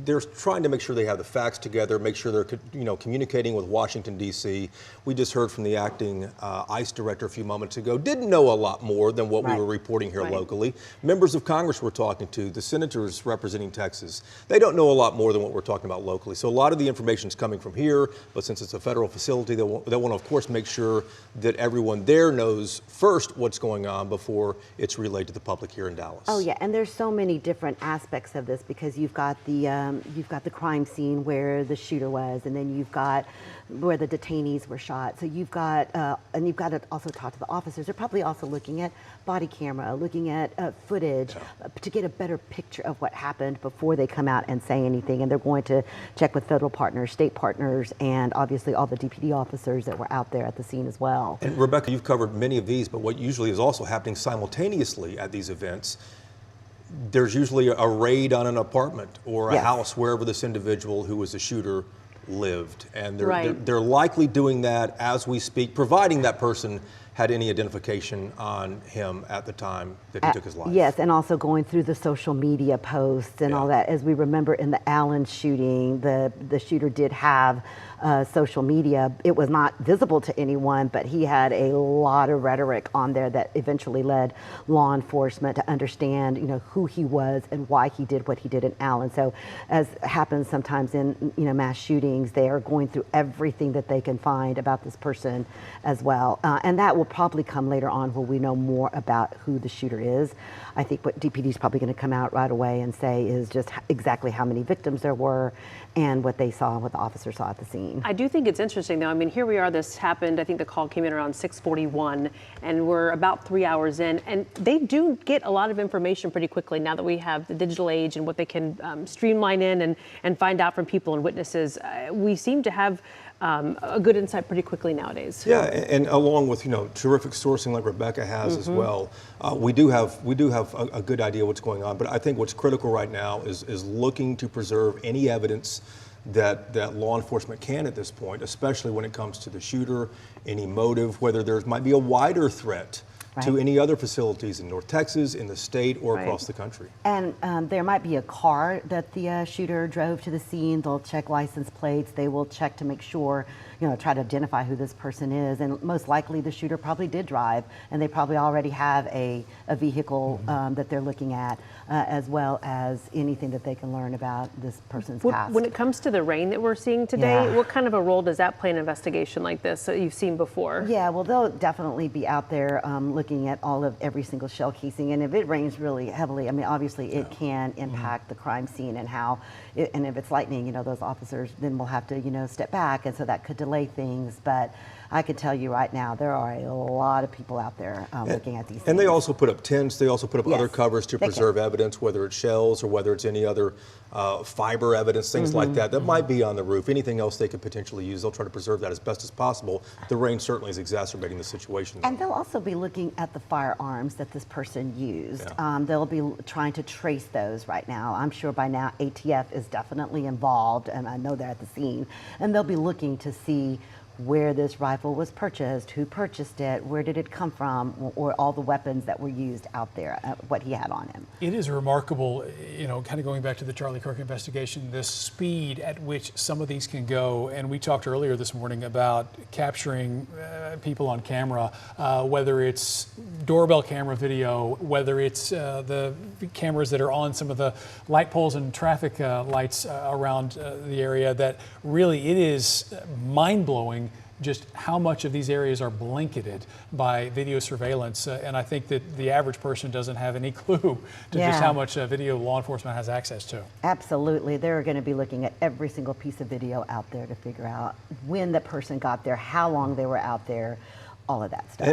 they're trying to make sure they have the facts together, make sure they're communicating with Washington, D.C. We just heard from the acting ICE director a few moments ago, didn't know a lot more than what we were reporting here locally. Members of Congress we're talking to, the senators representing Texas, they don't know a lot more than what we're talking about locally. So a lot of the information is coming from here, but since it's a federal facility, they want to, of course, make sure that everyone there knows first what's going on before it's relayed to the public here in Dallas. Oh yeah, and there's so many different aspects of this because you've got the crime scene where the shooter was, and then you've got where the detainees were shot. So you've got and you've got to also talk to the officers. They're probably also looking at body camera, looking at footage to get a better picture of what happened before they come out and say anything. And they're going to check with federal partners, state partners, and obviously all the DPD officers that were out there at the scene as well. And Rebecca, you've covered many of these, but what usually is also happening simultaneously at these events, there's usually a raid on an apartment or a house wherever this individual who was the shooter lived. And they're likely doing that as we speak, providing that person had any identification on him at the time that he took his life. Yes, and also going through the social media posts and all that. As we remember in the Allen shooting, the shooter did have social media. It was not visible to anyone, but he had a lot of rhetoric on there that eventually led law enforcement to understand, who he was and why he did what he did in Allen. So as happens sometimes in, mass shootings, they are going through everything that they can find about this person as well. And that will probably come later on where we know more about who the shooter is. I think what DPD is probably going to come out right away and say is just exactly how many victims there were and what they saw, what the officers saw at the scene. I do think it's interesting, though. I mean, here we are. This happened. I think the call came in around 6:41, and we're about 3 hours in. And they do get a lot of information pretty quickly now that we have the digital age and what they can streamline in and find out from people and witnesses. We seem to have a good insight pretty quickly nowadays. Yeah, and along with terrific sourcing like Rebecca has as well, we do have a good idea what's going on. But I think what's critical right now is looking to preserve any evidence that law enforcement can at this point, especially when it comes to the shooter, any motive, whether there might be a wider threat to any other facilities in North Texas, in the state, or across the country. And there might be a car that the shooter drove to the scene. They'll check license plates. They will check to make sure, try to identify who this person is. And most likely the shooter probably did drive, and they probably already have a vehicle that they're looking at, as well as anything that they can learn about this person's past. When it comes to the rain that we're seeing today, what kind of a role does that play in an investigation like this that you've seen before? Yeah, well, they'll definitely be out there looking at every single shell casing. And if it rains really heavily, I mean, obviously it can impact the crime scene and and if it's lightning, those officers then will have to, step back. And so that could delay things. But I can tell you right now, there are a lot of people out there looking at these things. And they also put up tents. They also put up other covers to preserve evidence, whether it's shells or whether it's any other fiber evidence, things like that might be on the roof. Anything else they could potentially use, they'll try to preserve that as best as possible. The rain certainly is exacerbating the situation. And they'll also be looking at the firearms that this person used. They'll be trying to trace those right now. I'm sure by now ATF is definitely involved, and I know they're at the scene. And they'll be looking to see where this rifle was purchased, who purchased it, where did it come from, or all the weapons that were used out there, what he had on him. It is remarkable, kind of going back to the Charlie Kirk investigation, the speed at which some of these can go. And we talked earlier this morning about capturing people on camera, whether it's doorbell camera video, whether it's the cameras that are on some of the light poles and traffic lights around the area, that really it is mind-blowing just how much of these areas are blanketed by video surveillance. And I think that the average person doesn't have any clue to just how much video law enforcement has access to. Absolutely. They're going to be looking at every single piece of video out there to figure out when the person got there, how long they were out there, all of that stuff.